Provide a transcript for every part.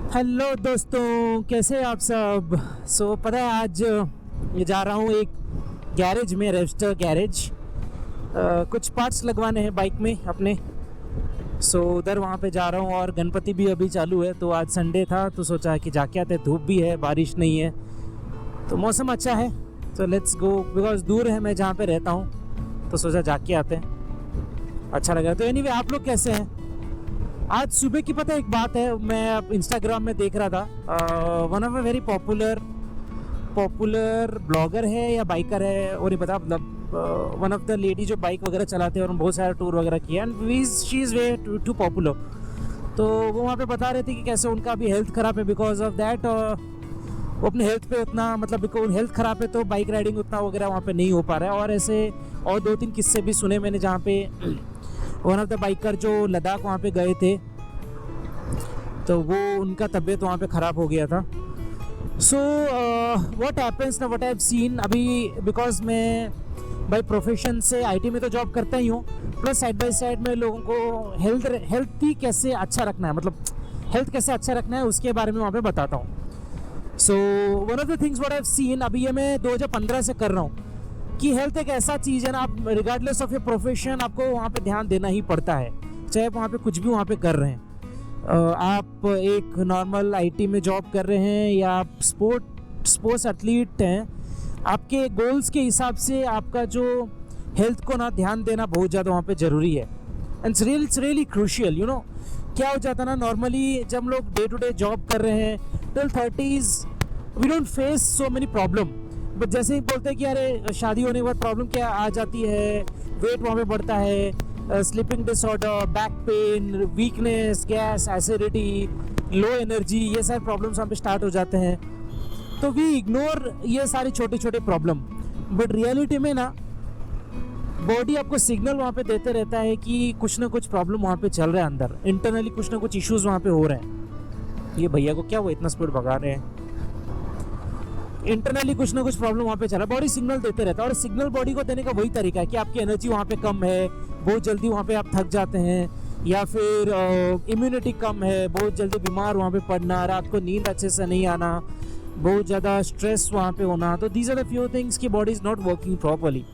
Hello दोस्तों, कैसे हैं आप सब। पता है आज ये जा रहा हूँ एक गैरेज में, रेजिस्टर गैरेज। कुछ पार्ट्स लगवाने हैं बाइक में अपने। उधर वहाँ पे जा रहा हूँ और गणपति भी अभी चालू है, तो आज संडे था तो सोचा कि जाके आते। धूप भी है, बारिश नहीं है, तो मौसम अच्छा है, तो लेट्स गो। बिकॉज दूर है मैं जहाँ पे रहता हूँ, तो सोचा जाके आते हैं, अच्छा लगा। तो एनीवे, आप लोग कैसे हैं। आज सुबह की पता एक बात है, मैं इंस्टाग्राम में देख रहा था। One of a very popular blogger है या बाइकर है वो नहीं पता, मतलब वन ऑफ द लेडी जो बाइक वगैरह चलाते हैं और बहुत सारा टूर वगैरह किया, and she is way too popular. तो वो वहाँ पे बता रहे थे कि कैसे उनका भी हेल्थ ख़राब है, बिकॉज ऑफ दैट वो अपने हेल्थ पे उतना, मतलब बिकॉज हेल्थ ख़राब है तो बाइक राइडिंग उतना वगैरह वहाँ पे नहीं हो पा रहा है। और ऐसे और 2-3 किस्से भी सुने मैंने, जहाँ पे वन ऑफ द बाइकर जो लद्दाख वहाँ पे गए थे, तो वो उनका तबीयत वहाँ पे ख़राब हो गया था। व्हाट हैपेंस ना, व्हाट आई हैव सीन अभी, बिकॉज मैं बाई प्रोफेशन से आईटी में तो जॉब करता ही हूँ, प्लस साइड बाय साइड में लोगों को हेल्थ ही कैसे अच्छा रखना है, मतलब हेल्थ कैसे अच्छा रखना है उसके बारे में वहाँ पे बताता हूँ। One of the things what I have seen, अभी ये मैं 2015 से कर रहा हूँ, कि हेल्थ एक ऐसा चीज़ है ना, आप रिगार्डलेस ऑफ योर प्रोफेशन आपको वहाँ पे ध्यान देना ही पड़ता है, चाहे आप वहाँ पे कुछ भी वहाँ पे कर रहे हैं। आप एक नॉर्मल आईटी में जॉब कर रहे हैं या आप स्पोर्ट्स एथलीट हैं, आपके गोल्स के हिसाब से आपका जो हेल्थ को ना ध्यान देना बहुत ज़्यादा वहाँ पे ज़रूरी है। And it's really crucial, you know. क्या हो जाता ना, नॉर्मली जब हम लोग डे टू डे जॉब कर रहे हैं till 30s, we don't face so many problem, but जैसे ही बोलते हैं कि अरे शादी होने के बाद प्रॉब्लम क्या आ जाती है, वेट वहाँ पे बढ़ता है, sleeping disorder, back pain, weakness, gas, acidity, low energy, ये सारे प्रॉब्लम्स वहाँ पे स्टार्ट हो जाते हैं। तो वी इग्नोर ये सारी छोटे छोटे प्रॉब्लम, बट रियलिटी में ना बॉडी आपको सिग्नल वहाँ पे देते रहता है कि कुछ ना कुछ प्रॉब्लम वहाँ पे चल रहा है अंदर, इंटरनली कुछ ना कुछ इश्यूज वहाँ पे हो रहे हैं। ये भैया को क्या, वो इतना स्पीड भगा रहे हैं, इंटरनली कुछ ना कुछ प्रॉब्लम वहाँ पे चल रहा है, बॉडी सिग्नल देते रहता है। और सिग्नल बॉडी को देने का वही तरीका है कि आपकी एनर्जी वहाँ पे कम है, बहुत जल्दी वहाँ पे आप थक जाते हैं, या फिर इम्यूनिटी कम है, बहुत जल्दी बीमार वहाँ पे पड़ना, रात को नींद अच्छे से नहीं आना, बहुत ज़्यादा स्ट्रेस वहाँ पे होना। तो these are the few things की body is not working properly.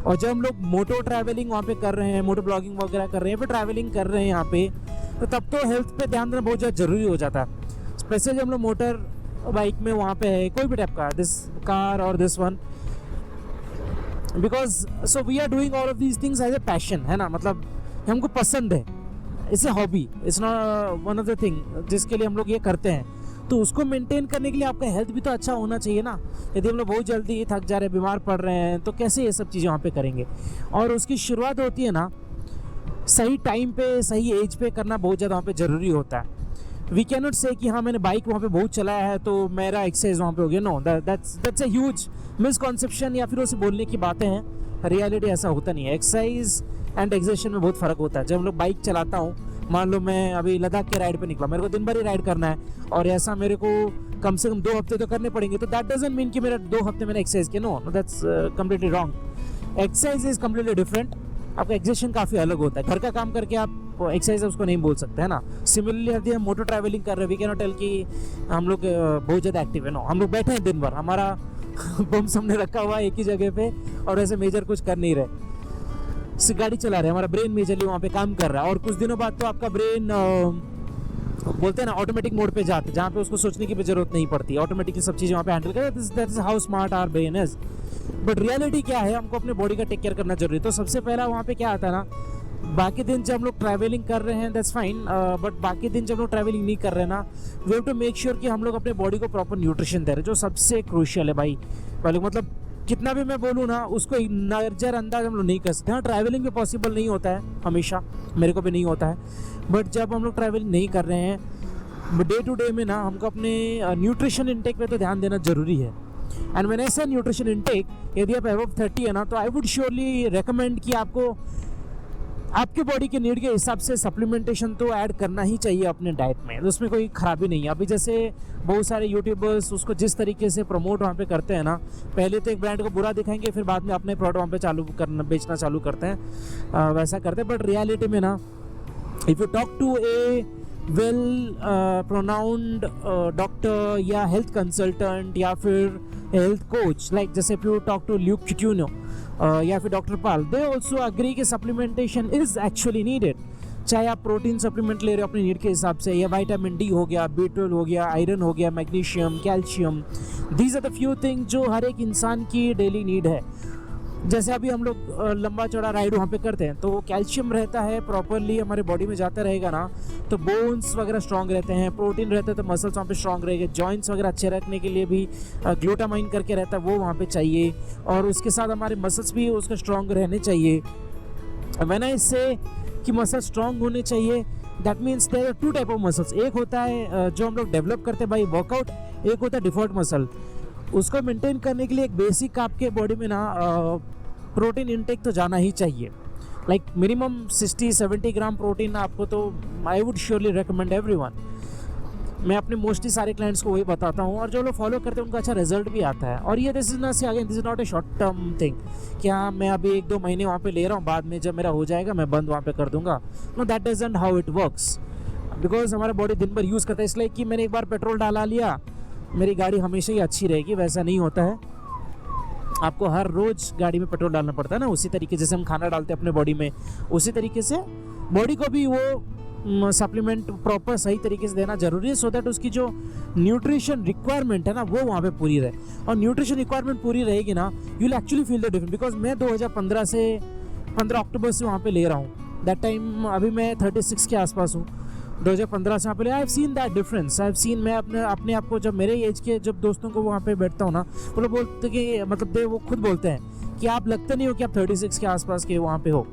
और जब हम लोग मोटो ट्रैवलिंग वहाँ पे कर रहे हैं, मोटो ब्लॉगिंग वगैरह कर रहे हैं, फिर ट्रैवलिंग कर रहे हैं यहाँ पे, तो तब तो हेल्थ पे ध्यान देना बहुत ज़्यादा ज़रूरी हो जाता है। स्पेशली जब हम लोग मोटर बाइक में वहाँ पे है, कोई भी टाइप का, दिस कार और this one, because we are doing all of these things as a passion, है ना, मतलब हमको पसंद है, it's a hobby, it's not one of the thing जिसके लिए हम लोग ये करते हैं। तो उसको मेंटेन करने के लिए आपका हेल्थ भी तो अच्छा होना चाहिए ना। यदि हम लोग बहुत जल्दी थक जा रहे हैं, बीमार पड़ रहे हैं, तो कैसे ये सब चीज़ें वहाँ पे करेंगे। और उसकी शुरुआत होती है ना सही टाइम पे, सही एज पे करना बहुत ज़्यादा वहाँ पे ज़रूरी होता है। वी कैन नॉट से कि हाँ मैंने बाइक वहाँ पे बहुत चलाया है तो मेरा एक्सरसाइज वहाँ पे हो गया। No, that's a huge misconception, या फिर उसे बोलने की बातें हैं। रियलिटी ऐसा होता नहीं है। एक्सरसाइज एंड एक्सर्शन में बहुत फ़र्क होता है। जब हम लोग बाइक चलाता हूँ, मान लो मैं अभी लद्दाख के राइड पे निकला, मेरे को दिन भर ही राइड करना है, और ऐसा मेरे को कम से कम 2 हफ्ते तो करने पड़ेंगे, तो दैट डजंट मीन कि मेरा 2 हफ्ते मैंने एक्सरसाइज किया। No, that's completely wrong. Exercise is completely different. आपका एक्सर्शन काफ़ी अलग होता है। घर का काम करके आप एक्सरसाइज उसको नहीं बोल सकते, है ना। सिमिलरली यदि हम मोटर ट्रैवलिंग कर रहे हैं, वी कैन नॉट टेल कि हम लोग बहुत ज़्यादा एक्टिव है। नो, हम लोग बैठे हैं दिन भर, हमारा बम सामने रखा हुआ है एक ही जगह पे, और ऐसे मेजर कुछ कर नहीं रहे, गाड़ी चला रहे हैं, हमारा ब्रेन मेजरली वहाँ पे काम कर रहा है। और कुछ दिनों बाद तो आपका ब्रेन बोलते हैं ना ऑटोमेटिक मोड पे जाते हैं, जहाँ पे उसको सोचने की भी जरूरत नहीं पड़ती, ऑटोमेटिकली सब चीज़ें वहाँ पे हैंडल कर। That is how smart our brain is. But reality क्या है, हमको अपने बॉडी का टेक केयर करना जरूरी है। तो सबसे पहला वहाँ पे क्या आता है ना, बाकी दिन जब हम लोग ट्रैवलिंग कर रहे हैं दैट्स फाइन, बट बाकी दिन जब हम लोग ट्रैवलिंग नहीं कर रहे हैं ना, we have to make sure कि हम लोग अपने बॉडी को प्रॉपर न्यूट्रिशन दे रहे हैं, जो सबसे क्रूशियल है भाई। मतलब कितना भी मैं बोलूँ ना, उसको नज़रअंदाज हम लोग नहीं कर सकते। हाँ, ट्रैवलिंग भी पॉसिबल नहीं होता है हमेशा, मेरे को भी नहीं होता है, बट जब हम लोग ट्रैवलिंग नहीं कर रहे हैं डे टू डे में ना, हमको अपने न्यूट्रिशन इंटेक पे तो ध्यान देना जरूरी है। एंड व्हेन आई से न्यूट्रिशन इंटेक, यदि आप अबव 30 है ना, तो आई वुड श्योरली रेकमेंड कि आपको आपके बॉडी के नीड के हिसाब से सप्लीमेंटेशन तो ऐड करना ही चाहिए अपने डाइट में, तो उसमें कोई ख़राबी नहीं है। अभी जैसे बहुत सारे यूट्यूबर्स उसको जिस तरीके से प्रमोट वहाँ पे करते हैं ना, पहले तो एक ब्रांड को बुरा दिखाएंगे, फिर बाद में अपने प्रोडक्ट वहाँ पे बेचना चालू करते हैं, वैसा करते हैं। बट रियलिटी में ना, if you talk to a well pronounced doctor या हेल्थ कंसल्टेंट या फिर हेल्थ कोच, लाइक जैसे if you talk to Luke Cutuno या फिर doctor Pal, they also agree कि सप्लीमेंटेशन इज एक्चुअली नीडेड। चाहे आप प्रोटीन सप्लीमेंट ले रहे हो अपनी नीड के हिसाब से, या विटामिन डी हो गया, B12 हो गया, आयरन हो गया, magnesium, calcium, these are the few thing जो हर एक इंसान की डेली नीड है। जैसे अभी हम लोग लंबा चौड़ा राइड वहाँ पे करते हैं, तो वो कैल्शियम रहता है प्रॉपरली हमारे बॉडी में जाता रहेगा ना, तो बोन्स वगैरह स्ट्रांग रहते हैं, प्रोटीन रहता है तो मसल्स वहाँ पे स्ट्रांग रहेंगे, जॉइंट्स वगैरह अच्छे रखने के लिए भी ग्लूटामाइन करके रहता है वो वहाँ पे चाहिए, और उसके साथ हमारे मसल्स भी उसके स्ट्रांग रहने चाहिए। व्हेन आई से कि मसल स्ट्रांग होने चाहिए, that means there are two type of muscles. एक होता है जो हम लोग डेवलप करते हैं बाई वर्कआउट, एक होता है डिफॉल्ट मसल। उसको मेंटेन करने के लिए एक बेसिक आपके बॉडी में ना प्रोटीन इनटेक तो जाना ही चाहिए, लाइक मिनिमम 60-70 ग्राम प्रोटीन आपको तो I would surely recommend everyone. मैं अपने मोस्टली सारे क्लाइंट्स को वही बताता हूँ, और जो लोग फॉलो करते हैं उनका अच्छा रिजल्ट भी आता है। और ये this is not a short term thing कि हाँ मैं अभी 1-2 महीने वहाँ पे ले रहा हूँ, बाद में जब मेरा हो जाएगा मैं बंद वहाँ पे कर दूंगा। No, that doesn't how it works, because हमारा बॉडी दिन भर यूज़ करता है। इसलिए कि मैंने एक बार पेट्रोल डाला लिया, मेरी गाड़ी हमेशा ही अच्छी रहेगी, वैसा नहीं होता है। आपको हर रोज़ गाड़ी में पेट्रोल डालना पड़ता है ना, उसी तरीके जैसे हम खाना डालते हैं अपने बॉडी में, उसी तरीके से बॉडी को भी वो सप्लीमेंट प्रॉपर सही तरीके से देना जरूरी है, सो दैट उसकी जो न्यूट्रिशन रिक्वायरमेंट है ना वो वहाँ पे पूरी रहे। और न्यूट्रिशन रिक्वायरमेंट पूरी रहेगी ना, you will actually feel the difference. Because मैं 15 अक्टूबर से वहाँ पे ले रहा हूँ, दैट टाइम अभी मैं 36 के आसपास हूँ। 2015 से वहाँ पे I have seen that difference. I have seen, मैं अपने आप को जब मेरे एज के जब दोस्तों को वहाँ पे बैठता हूँ ना, वो लोग बोलते कि मतलब वो खुद बोलते हैं कि आप लगते नहीं हो कि आप 36 के आसपास के वहाँ पे हो।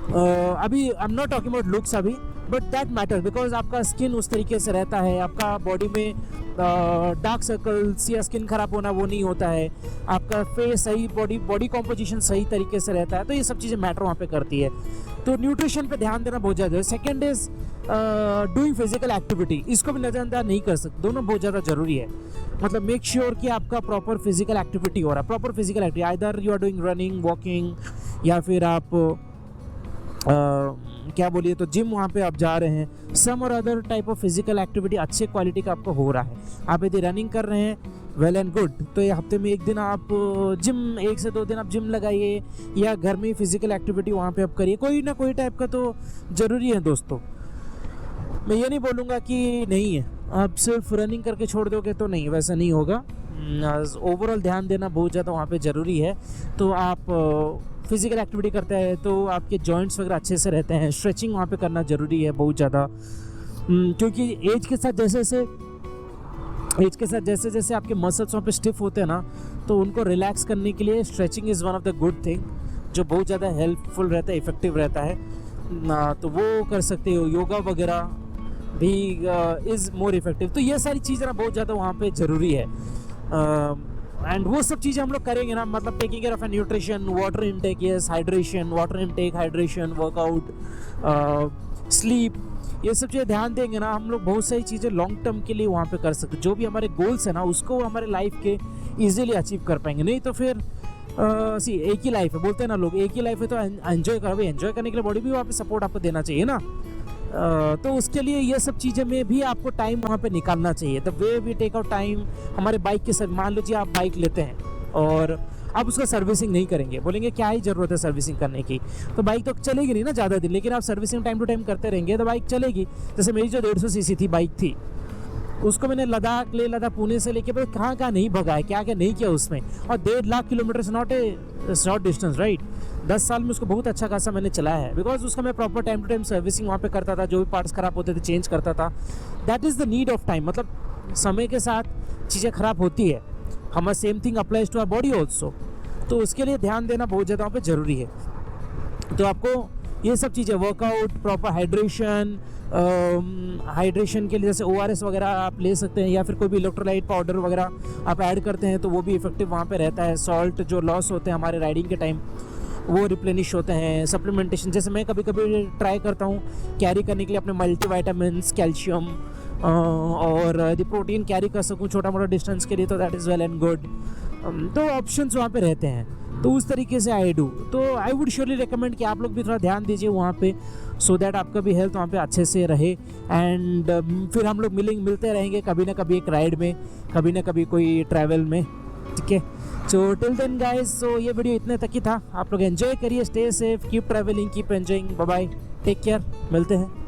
अभी I am not talking about looks अभी, बट दैट मैटर बिकॉज आपका स्किन उस तरीके से रहता है, आपका बॉडी में डार्क सर्कल्स या स्किन खराब होना वो नहीं होता है, आपका फेस सही, बॉडी कॉम्पोजिशन सही तरीके से रहता है, तो ये सब चीज़ें मैटर वहाँ पे करती है। तो न्यूट्रिशन पे ध्यान देना बहुत ज़्यादा है। Second is doing physical activity, इसको भी नज़रअंदाज नहीं कर सकते, दोनों बहुत ज़्यादा जरूरी है। मतलब मेक श्योर कि आपका प्रॉपर फिजिकल एक्टिविटी हो रहा है, proper physical activity, either you are doing running, walking, या फिर आप क्या बोलिए तो जिम वहाँ पे आप जा रहे हैं, सम और other type of physical activity अच्छे क्वालिटी का आपको हो रहा है। आप यदि रनिंग कर रहे हैं, वेल एंड गुड, तो ये हफ्ते में 1 दिन आप जिम, 1 से 2 दिन आप जिम लगाइए, या घर में फिजिकल एक्टिविटी वहाँ पे आप करिए, कोई ना कोई टाइप का तो ज़रूरी है दोस्तों। मैं ये नहीं बोलूँगा कि नहीं है, आप सिर्फ रनिंग करके छोड़ दोगे तो नहीं, वैसा नहीं होगा। ओवरऑल ध्यान देना बहुत ज़्यादा वहाँ पे ज़रूरी है। तो आप फिजिकल एक्टिविटी करते हैं तो आपके जॉइंट्स वगैरह अच्छे से रहते हैं, स्ट्रेचिंग वहाँ पे करना ज़रूरी है बहुत ज़्यादा, क्योंकि एज के साथ जैसे जैसे आपके मसल्स वहाँ पे स्टिफ होते हैं ना, तो उनको रिलैक्स करने के लिए stretching is one of the good thing, जो बहुत ज़्यादा हेल्पफुल रहता है, इफेक्टिव रहता है ना, तो वो कर सकते हो। योगा वगैरह भी इज़ मोर इफेक्टिव। तो ये सारी चीज़ें ना बहुत ज़्यादा वहाँ पे ज़रूरी है, एंड वो सब चीज़ें हम लोग करेंगे ना, मतलब taking care of A nutrition, water intake, yes, hydration, water intake, hydration, workout, sleep, ये सब चीज़ें ध्यान देंगे ना, हम लोग बहुत सारी चीज़ें लॉन्ग टर्म के लिए वहाँ पे कर सकते हैं। जो भी हमारे गोल्स हैं ना, उसको हमारे लाइफ के इजीली अचीव कर पाएंगे। नहीं तो फिर एक ही लाइफ है, बोलते हैं ना लोग, एक ही लाइफ है तो एंजॉय करो। एंजॉय करने के लिए बॉडी भी वहाँ पे सपोर्ट आपको देना चाहिए ना, तो उसके लिए ये सब चीज़ें में भी आपको टाइम वहाँ पे निकालना चाहिए। The way we take out time, हमारे बाइक के साथ, मान लीजिए आप बाइक लेते हैं और आप उसका सर्विसिंग नहीं करेंगे, बोलेंगे क्या ही ज़रूरत है सर्विसिंग करने की, तो बाइक तो चलेगी नहीं ना ज़्यादा दिन, लेकिन आप सर्विसिंग टाइम टू टाइम करते रहेंगे तो बाइक चलेगी। जैसे मेरी जो 150 सीसी थी बाइक थी, उसको मैंने लद्दाख पुणे से लेके कहाँ नहीं भगाया, क्या नहीं किया उसमें, और 1.5 लाख किलोमीटर से not a short distance, right. 10 साल में उसको बहुत अच्छा खासा मैंने चलाया है, बिकॉज उसका मैं proper time to time servicing वहाँ पे करता था, जो भी पार्ट्स खराब होते थे चेंज करता था। That is the need of time, मतलब समय के साथ चीज़ें खराब होती है, हमारा same thing applies to our body also, तो उसके लिए ध्यान देना बहुत ज़्यादा वहाँ पे ज़रूरी है। तो आपको ये सब चीज़ें, वर्कआउट, प्रॉपर हाइड्रेशन के लिए जैसे ORS वगैरह आप ले सकते हैं, या फिर कोई भी इलेक्ट्रोलाइट पाउडर वगैरह आप ऐड करते हैं तो वो भी इफेक्टिव वहाँ पे रहता है। सॉल्ट जो लॉस होते हैं हमारे राइडिंग के टाइम, वो रिप्लेनिश होते हैं। सप्लीमेंटेशन, जैसे मैं कभी कभी ट्राई करता हूँ कैरी करने के लिए अपने मल्टीविटामिन्स, कैल्शियम, और यदि प्रोटीन कैरी कर सकूँ छोटा मोटा डिस्टेंस के लिए, तो that is well and good. तो ऑप्शंस वहाँ पे रहते हैं। तो उस तरीके से आई डू। तो आई वुड श्योरली रिकमेंड कि आप लोग भी थोड़ा ध्यान दीजिए वहाँ पे, सो दैट आपका भी हेल्थ वहाँ पे अच्छे से रहे। एंड फिर हम लोग मिलते रहेंगे कभी ना कभी एक राइड में, कभी ना कभी कोई ट्रैवल में, ठीक है। सो टिल देन गाइस, सो ये वीडियो इतने तक ही था। आप लोग एंजॉय करिए, stay safe, keep travelling, keep enjoying, bye bye, take care, मिलते हैं।